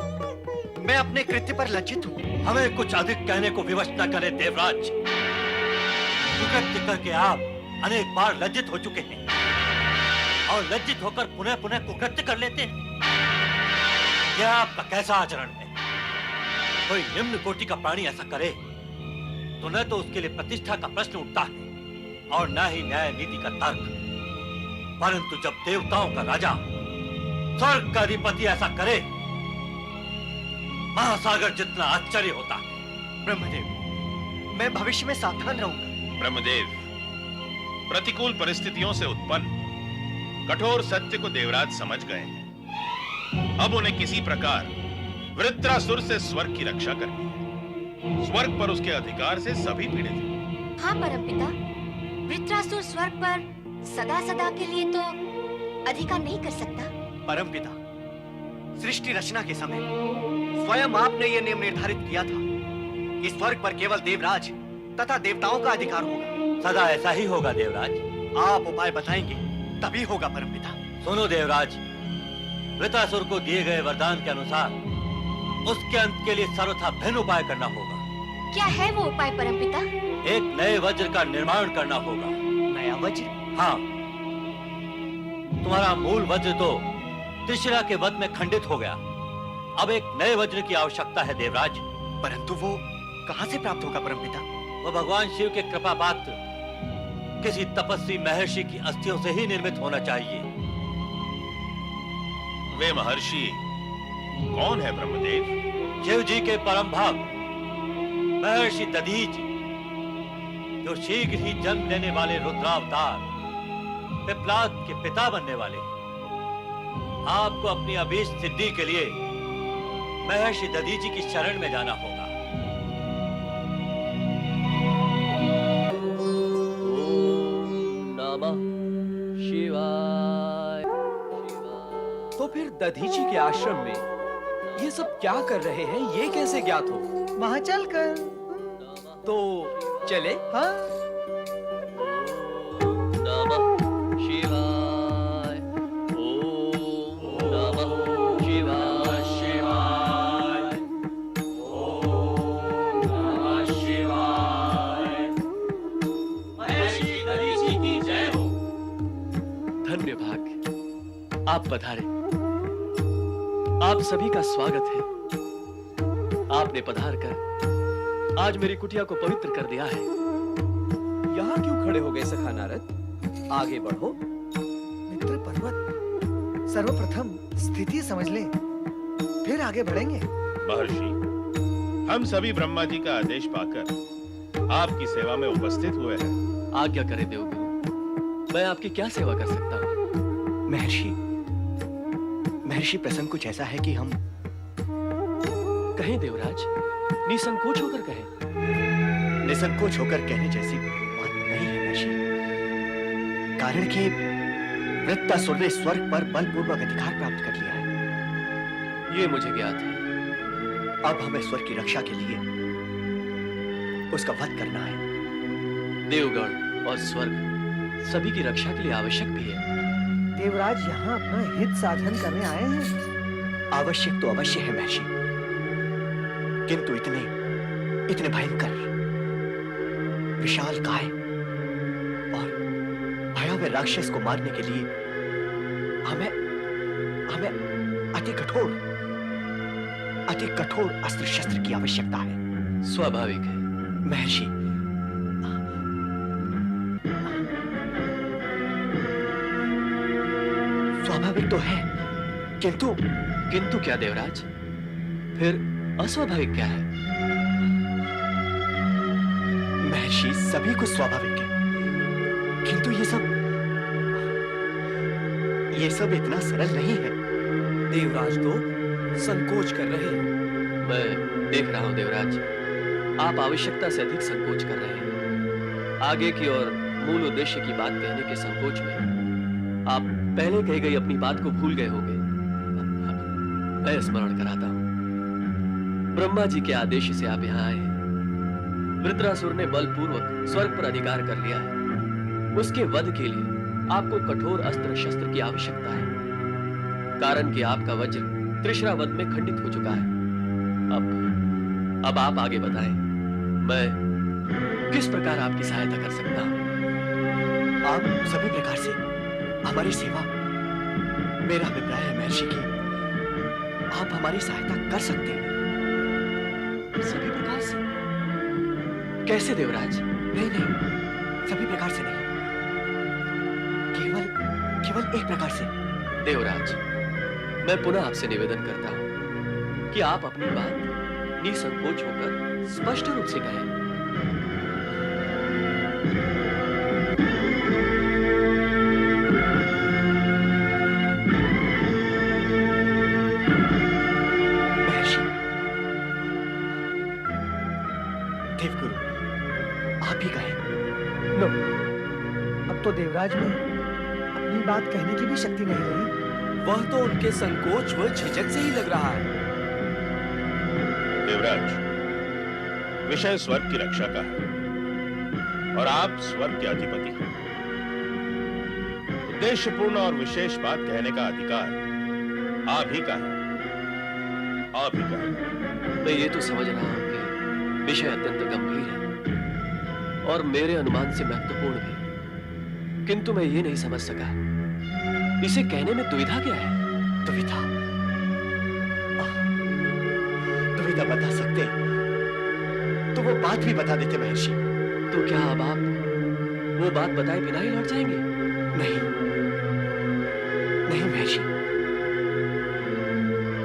मैं अपने कृत्य पर लज्जित हूँ। हमें कुछ अधिक कहने को विवश न करें देवराज। कुकृत्य करके आप अनेक बार लज्जित हो चुके हैं और लज्जित होकर पुनः पुनः कुकृत्य कर लेते हैं। यह आपका कैसा आचरण है? कोई निम्न कोटि का प्राणी ऐसा करे तो न तो उसके लिए प्रतिष्ठा का प्रश्न उठता है और न ही न्याय नीति का तर्क, परंतु जब देवताओं का राजा स्वर्ग का अधिपति ऐसा करे, महासागर जितना आश्चर्य होता है। ब्रह्मदेव, मैं भविष्य में सावधान रहूंगा। ब्रह्मदेव, प्रतिकूल परिस्थितियों से उत्पन्न कठोर सत्य को देवराज समझ गए हैं। अब उन्हें किसी प्रकार वृत्रासुर से स्वर्ग की रक्षा करनी है। स्वर्ग पर उसके अधिकार से सभी पीड़ित हैं। हाँ परमपिता, वृत्रासुर स्वर्ग पर सदा सदा के लिए तो अधिकार नहीं कर सकता। परमपिता, सृष्टि रचना के समय स्वयं आपने यह नियम निर्धारित किया था कि स्वर्ग पर केवल देवराज तथा देवताओं का अधिकार होगा। सदा ऐसा ही होगा देवराज। आप उपाय बताएंगे तभी होगा परमपिता। सुनो देवराज, वृत्रासुर को दिए गए वरदान के अनुसार उसके अंत के लिए सर्वथा भिन्न उपाय करना होगा। क्या है वो उपाय परमपिता? एक नए वज्र का निर्माण करना होगा। नया वज्र? हाँ, तुम्हारा मूल वज्र तो त्रिशिरा के वध में खंडित हो गया। अब एक नए वज्र की आवश्यकता है देवराज। परंतु वो कहां से प्राप्त होगा परमपिता? वो भगवान शिव के कृपा पात्र किसी तपस्वी महर्षि की अस्थियों से ही निर्मित होना चाहिए। वे महर्षि कौन है ब्रह्मदेव? शिव जी के परम भक्त महर्षि दधीच, जो शीघ्र ही जन्म लेने वाले रुद्रावतार पिपलाद के पिता बनने वाले। आपको अपनी अभीष्ट सिद्धि के लिए महर्षि दधीची की शरण में जाना होगा। शिवाय। तो फिर दधीची के आश्रम में ये सब क्या कर रहे हैं, ये कैसे ज्ञात हो? वहां चल कर। तो चले? हाँ। नमः शिवाय। ओम नमः शिवाय। शिवाय। ओम नमः शिवाय। महर्षि दधीची की जय हो। धन्य भाग्य, आप पधारे। आप सभी का स्वागत है। आपने पधार कर आज मेरी कुटिया को पवित्र कर दिया है। यहाँ क्यों खड़े हो गए सखा नारद? आगे बढ़ो। मित्र पर्वत, सर्वप्रथम स्थिति समझ ले, फिर आगे बढ़ेंगे। महर्षि, हम सभी ब्रह्मा जी का आदेश पाकर आपकी सेवा में उपस्थित हुए हैं। आज्ञा करें देवगुरु, मैं आपकी क्या सेवा कर सकता हूँ? महर्षि प्रसंग कुछ ऐसा है कि हम कहें देवराज, निसंकोच होकर कहें। निसंकोच होकर कहने जैसी बात नहीं है महर्षि। कारण कि वृत्रासुर ने स्वर्ग पर बलपूर्वक अधिकार प्राप्त कर लिया है। ये मुझे ज्ञात है। अब हमें स्वर्ग की रक्षा के लिए उसका वध करना है। देवगण और स्वर्ग सभी की रक्षा के लिए आवश्यक भी है। देवराज यहाँ अपना हित साधन करने आए हैं। आवश्यक तो अवश्य है महर्षि, किंतु इतने भयंकर विशाल काय और भयावह राक्षस को मारने के लिए हमें अति कठोर अस्त्र शस्त्र की आवश्यकता है। स्वाभाविक है महर्षि। स्वाभाविक तो है, किंतु क्या देवराज? फिर अस्वाभाविक क्या है? महर्षि, सभी कुछ स्वाभाविक है, किंतु ये सब इतना सरल नहीं है। देवराज तो संकोच कर रहे हैं। मैं देख रहा हूं देवराज, आप आवश्यकता से अधिक संकोच कर रहे हैं। आगे की और मूल उद्देश्य की बात कहने के संकोच में आप पहले कही गई अपनी बात को भूल गए होंगे। मैं स्मरण कराता हूं। ब्रह्मा जी के आदेश से आप यहाँ आए हैं। वृत्रासुर ने बलपूर्वक स्वर्ग पर अधिकार कर लिया है। उसके वध के लिए आपको कठोर अस्त्र शस्त्र की आवश्यकता है, कारण कि आपका वज्र त्रिशरा वध में खंडित हो चुका है। अब आप आगे बताएं, मैं किस प्रकार आपकी सहायता कर सकता हूं? आप सभी प्रकार से हमारी सेवा, मेरा अभिप्राय है महर्षि की आप हमारी सहायता कर सकते हैं। सभी प्रकार से? कैसे देवराज? नहीं, सभी प्रकार से नहीं, केवल एक प्रकार से। देवराज, मैं पुनः आपसे निवेदन करता हूं कि आप अपनी बात निसंकोच होकर स्पष्ट रूप से कहें। महर्षि, देवगुरु, आप ही कहें। लो, अब तो देवराज में अपनी बात कहने की भी शक्ति नहीं रही। वह तो उनके संकोच व झिझक से ही लग रहा है। देवराज, विषय स्वर्ग की रक्षा का है और आप स्वर्ग के अधिपति हैं। उद्देश्यपूर्ण और विशेष बात कहने का अधिकार आप ही का है। आप ही का है। मैं ये तो समझ रहा हूं कि विषय अत्यंत गंभीर है और मेरे अनुमान से महत्वपूर्ण भी, किंतु मैं ये नहीं समझ सका इसे कहने में दुविधा क्या है? दुविधा बता सकते तो वो बात भी बता देते महर्षि। तो क्या अब आप वो बात बताए बिना ही लौट जाएंगे? नहीं महर्षि,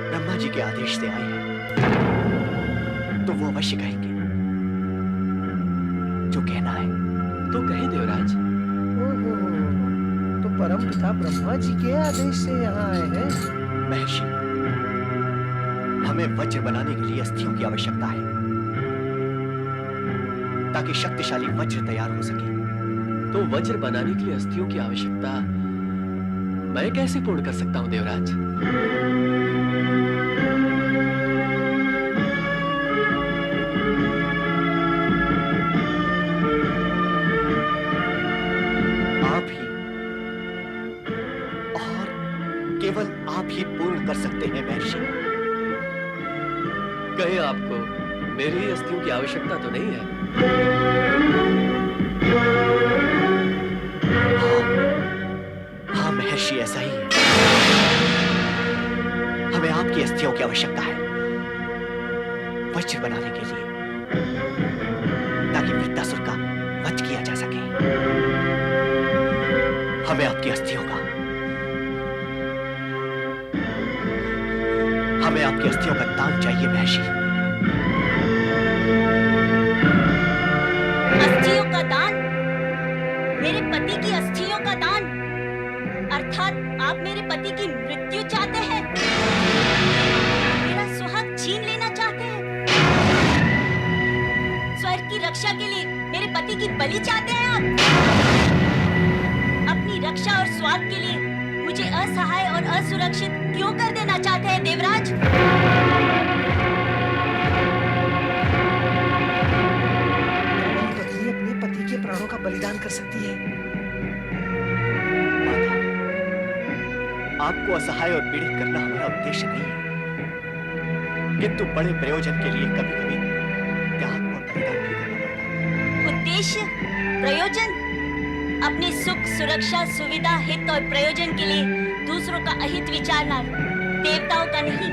ब्रह्मा जी के आदेश से आए हैं तो वो अवश्य कहेंगे जो कहना है। तो कहें देवराज। तो परम पिता ब्रह्मा जी के आदेश से यहाँ आए हैं। महर्षि, हमें वज्र बनाने के लिए अस्थियों की आवश्यकता है ताकि शक्तिशाली वज्र तैयार हो सके। तो वज्र बनाने के लिए अस्थियों की आवश्यकता मैं कैसे पूर्ण कर सकता हूं देवराज? आप ही और केवल आप ही पूर्ण कर सकते हैं महर्षि। कहे आपको मेरी ही अस्थियों की आवश्यकता तो नहीं है? हाँ महर्षि, ऐसा ही है। हमें आपकी अस्थियों की आवश्यकता है वज्र बनाने के लिए, ताकि वृत्रासुर का वध किया जा सके। हमें आपकी अस्थियों का दान चाहिए महर्षि। अस्थियों का दान? मेरे पति की अस्थियों का दान? अर्थात आप मेरे पति की मृत्यु चाहते हैं? मेरा सुहाग छीन लेना चाहते हैं? स्वर्ग की की रक्षा के लिए मेरे पति की बलि चाहते हैं आप? अपनी रक्षा और स्वार्थ के लिए मुझे असहाय और असुरक्षित क्यों कर देना चाहते हैं देवराज? पत्नी अपने पति के प्राणों का बलिदान कर सकती है। माता, आपको असहाय और पीड़ित करना हमारा उद्देश्य नहीं है, किंतु बड़े प्रयोजन के लिए कभी-कभी त्याग और बलिदान भी करना पड़ता है। उद्देश्य, प्रयोजन, अपने सुख, सुरक्षा, सुविधा, हित और प्रयोजन के लिए दूसरों का अहित विचारना देवताओं का नहीं,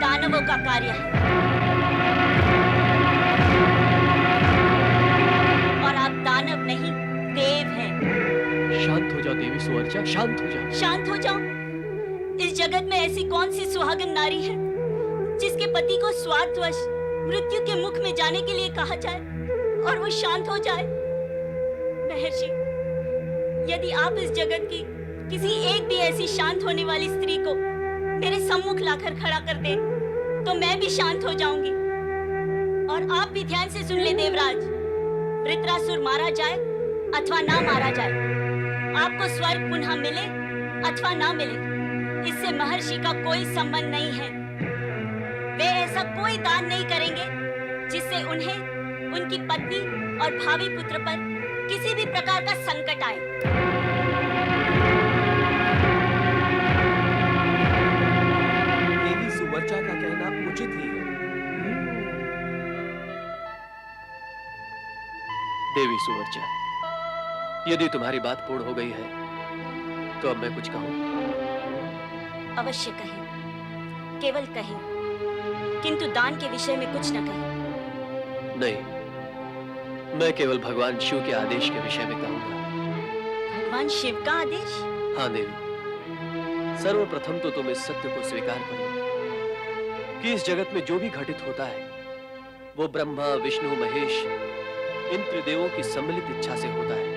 दानवों का कार्य है। और आप दानव नहीं, देव हैं। शांत हो जाओ देवी सुवर्चा, शांत हो जाओ। शांत हो जाऊं? इस जगत में ऐसी कौन सी सुहागन नारी है जिसके पति को स्वार्थवश मृत्यु के मुख में जाने के लिए कहा जाए और वो शांत हो जाए? महर्षि, यदि आप इस जगत की किसी एक भी ऐसी शांत होने वाली स्त्री को मेरे सम्मुख लाकर खड़ा कर दे, तो मैं भी शांत हो जाऊंगी। और आप भी ध्यान से सुन ले देवराज, वृत्रासुर मारा जाए अथवा ना मारा जाए, आपको स्वर्ग पुनः मिले अथवा ना मिले, इससे महर्षि का कोई संबंध नहीं है। वे ऐसा कोई दान नहीं करेंगे जिससे उन्हें, उनकी पत्नी और भावी पुत्र पर किसी भी प्रकार का संकट आए। देवी सुवर्चा का कहना उचित ही है। देवी सुवर्चा, यदि तुम्हारी बात पूर्ण हो गई है तो अब मैं कुछ कहूं? अवश्य कहें, केवल कहें, किंतु दान के विषय में कुछ न कहें। नहीं, मैं केवल भगवान शिव के आदेश के विषय में कहूंगा। भगवान शिव का आदेश? हाँ देवी, सर्वप्रथम तो तुम इस सत्य को स्वीकार करो कि इस जगत में जो भी घटित होता है वो ब्रह्मा, विष्णु, महेश, इन त्रिदेवों की सम्मिलित इच्छा से होता है।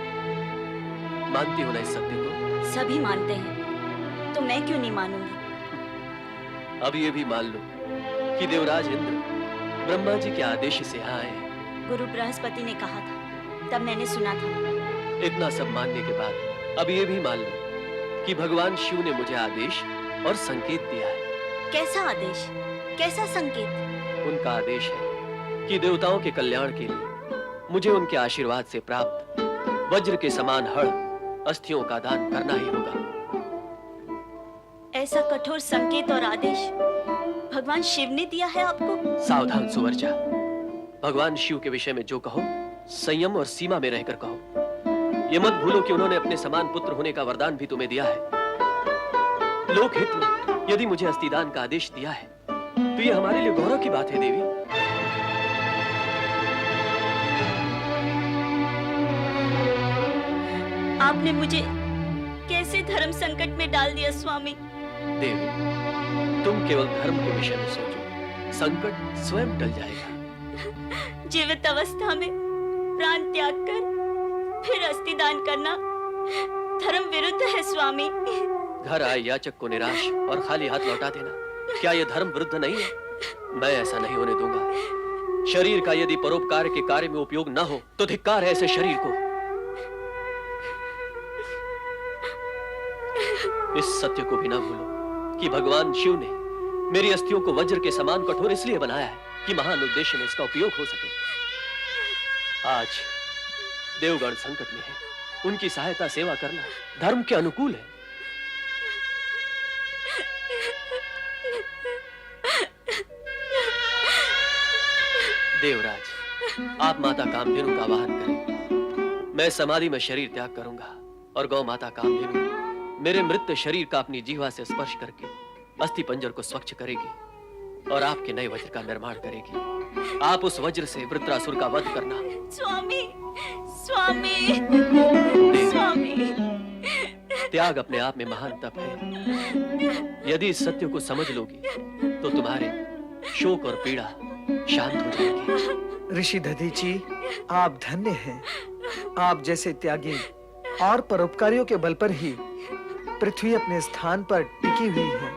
मानती हो ना इस सत्य को? सभी मानते हैं, तो मैं क्यों नहीं मानूंगी? अब ये भी मान लो कि देवराज इंद्र ब्रह्मा जी के आदेश से यहाँ आए हैं। गुरु बृहस्पति ने कहा था, तब मैंने सुना था। इतना सब मानने के बाद अब ये भी मान लो कि भगवान शिव ने मुझे आदेश और संकेत दिया है। कैसा आदेश, कैसा संकेत? उनका आदेश है कि देवताओं के कल्याण के लिए मुझे उनके आशीर्वाद से प्राप्त वज्र के समान हड़ अस्थियों का दान करना ही होगा। ऐसा कठोर संकेत और आदेश भगवान शिव ने दिया है आपको? सावधान सुवर्चा, भगवान शिव के विषय में जो कहो संयम और सीमा में रहकर कहो। ये मत भूलो कि उन्होंने अपने समान पुत्र होने का वरदान भी तुम्हें दिया है। लोकहित में यदि मुझे अस्थिदान का आदेश दिया है तो ये हमारे लिए गौरव की बात है देवी। आपने मुझे कैसे धर्म संकट में डाल दिया स्वामी? देवी, तुम केवल धर्म के विषय में सोचो, संकट स्वयं टल जाएगा। जीवित अवस्था में प्राण त्याग कर फिर अस्थिदान करना धर्म विरुद्ध है स्वामी। घर आए याचक को निराश और खाली हाथ लौटा देना, क्या यह धर्म विरुद्ध नहीं है? मैं ऐसा नहीं होने दूंगा। शरीर का यदि परोपकार के कार्य में उपयोग न हो तो धिक्कार है ऐसे शरीर को। इस सत्य को भी ना भूलो कि भगवान शिव ने मेरी अस्थियों को वज्र के समान कठोर इसलिए बनाया है कि महान उद्देश्य में इसका उपयोग हो सके। आज देवगण संकट में है, उनकी सहायता सेवा करना धर्म के अनुकूल है। देवराज, आप माता कामधेनु का आवाहन करें। मैं समाधि में शरीर त्याग करूंगा और गौ माता कामधेनु मेरे मृत शरीर का अपनी जीवा से स्पर्श करके अस्थि पंजर को स्वच्छ करेगी और आपके नए वज्र का निर्माण करेगी। आप उस वज्र से वृत्रासुर का वध करना। स्वामी, स्वामी, स्वामी। त्याग अपने आप में महान तप है। यदि इस सत्य को समझ लोगी तो तुम्हारे शोक और पीड़ा शांत हो जाएगी। ऋषि दधीची, आप धन्य हैं। आप जैसे त्यागी और परोपकारियों के बल पर ही पृथ्वी अपने स्थान पर टिकी हुई है।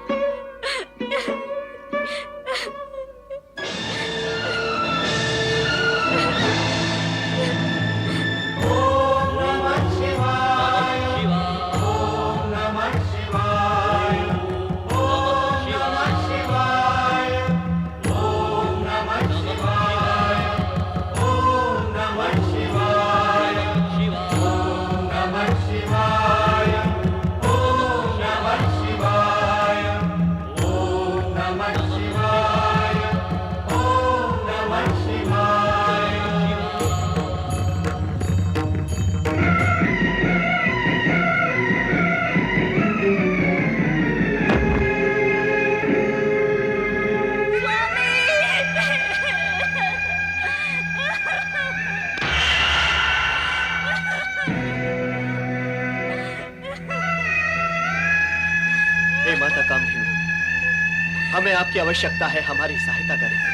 हमें आपकी आवश्यकता है, हमारी सहायता करें।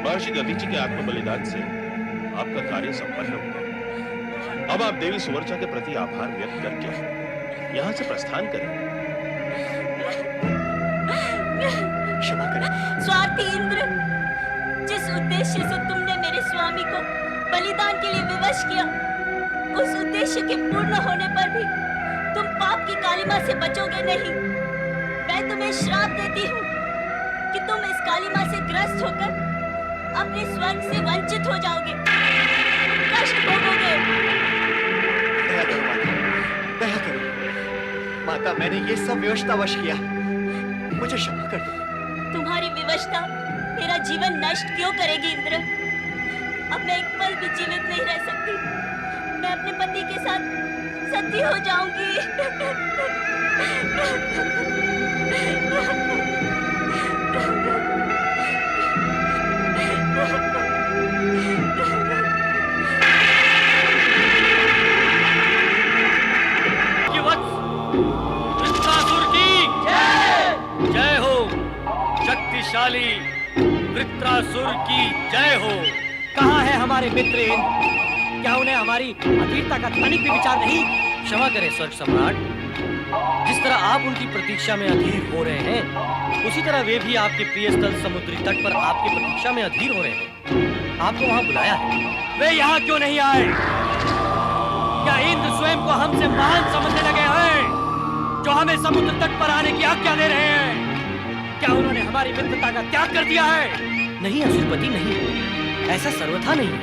महर्षि दधीचि के आत्म बलिदान से आपका कार्य संपन्न हुआ। अब आप देवी सुवर्चा के प्रति आभार व्यक्त करके यहाँ से प्रस्थान करें। क्षमा करें। स्वार्थी इंद्र, जिस उद्देश्य से तुमने मेरे स्वामी को बलिदान के लिए विवश किया, उस उद्देश्य के पूर्ण होने पर भी तुम पाप की कालिमा से बचोगे नहीं। मैं तुम्हें श्राप देती हूँ कि तुम इस कालिमा से ग्रस्त होकर अपने स्वर्ग से वंचित हो जाओगे, कष्ट भोगोगे। दया करो माता, दया करो। माता, मैंने ये सब विवशतावश किया, मुझे क्षमा कर दो। तुम्हारी विवशता मेरा जीवन नष्ट क्यों करेगी इंद्र? अब मैं एक पल भी जीवित नहीं रह सकती। मैं अपने पति के साथ सती हो जाऊंगी। वृत्रासुर की जय हो। शक्तिशाली वृत्रासुर की जय हो। कहाँ है हमारे मित्र इंद्र? क्या उन्हें हमारी अधीरता का तनिक भी विचार नहीं? क्षमा करें स्वर्ग सम्राट, जिस तरह आप उनकी प्रतीक्षा में अधीर हो रहे हैं, उसी तरह वे भी आपके प्रिय स्थल समुद्री तट पर आपकी प्रतीक्षा में अधीर हो रहे हैं। आपको वहां बुलाया है, वे यहाँ क्यों नहीं आए? क्या इंद्र स्वयं को हमसे महान समझने लगे हैं, जो हमें समुद्र तट पर आने की आज्ञा दे रहे हैं? क्या उन्होंने हमारी मित्रता का त्याग कर दिया है? नहीं असुरपति, नहीं, ऐसा सर्वथा नहीं।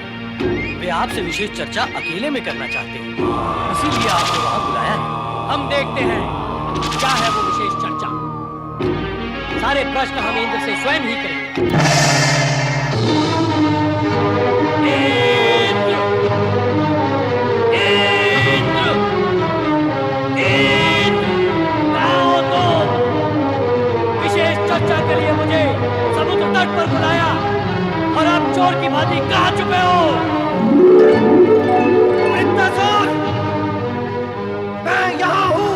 वे आपसे विशेष चर्चा अकेले में करना चाहते हैं, इसीलिए आपको वहां बुलाया है। हम देखते हैं क्या है वो विशेष चर्चा। सारे प्रश्न हम इंद्र से स्वयं ही करेंगे। चर्चा के लिए मुझे समुद्र तट पर बुलाया और आप चोर की भांति कहाँ छुपे हो? वृत्रासुर, मैं यहाँ हूँ,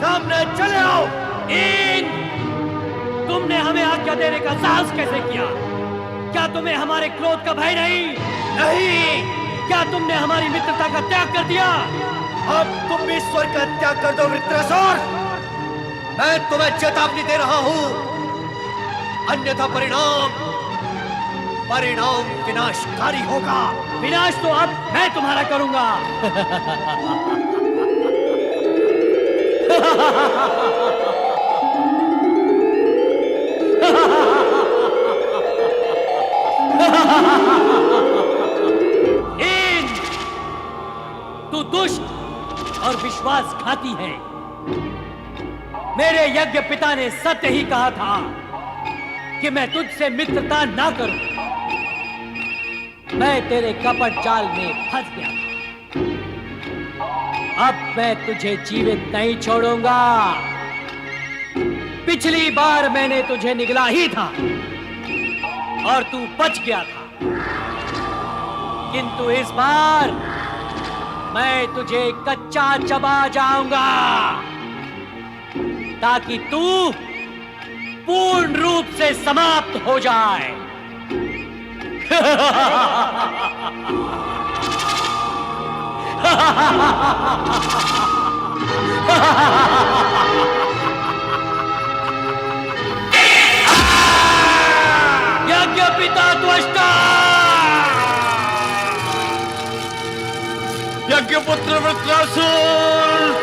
सामने चले आओ। तुमने हमें आज्ञा देने का साहस कैसे किया? क्या तुम्हें हमारे क्रोध का भय नहीं? नहीं। क्या तुमने हमारी मित्रता का त्याग कर दिया? अब तुम भी स्वर्ग का त्याग कर दो वृत्रासुर। मैं तुम्हें चेतावनी दे रहा हूं, अन्यथा परिणाम विनाशकारी होगा। विनाश तो अब मैं तुम्हारा करूंगा। तू दुष्ट और विश्वासघाती है। मेरे यज्ञ पिता ने सत्य ही कहा था कि मैं तुझसे मित्रता ना करूं। मैं तेरे कपट जाल में फंस गया था। अब मैं तुझे जीवित नहीं छोड़ूंगा। पिछली बार मैंने तुझे निगला ही था और तू बच गया था, किंतु इस बार मैं तुझे कच्चा चबा जाऊंगा, ताकि तू पूर्ण रूप से समाप्त हो जाए। यज्ञ पिता त्वष्टा, यज्ञ आर्यपुत्र वृत्रासुर!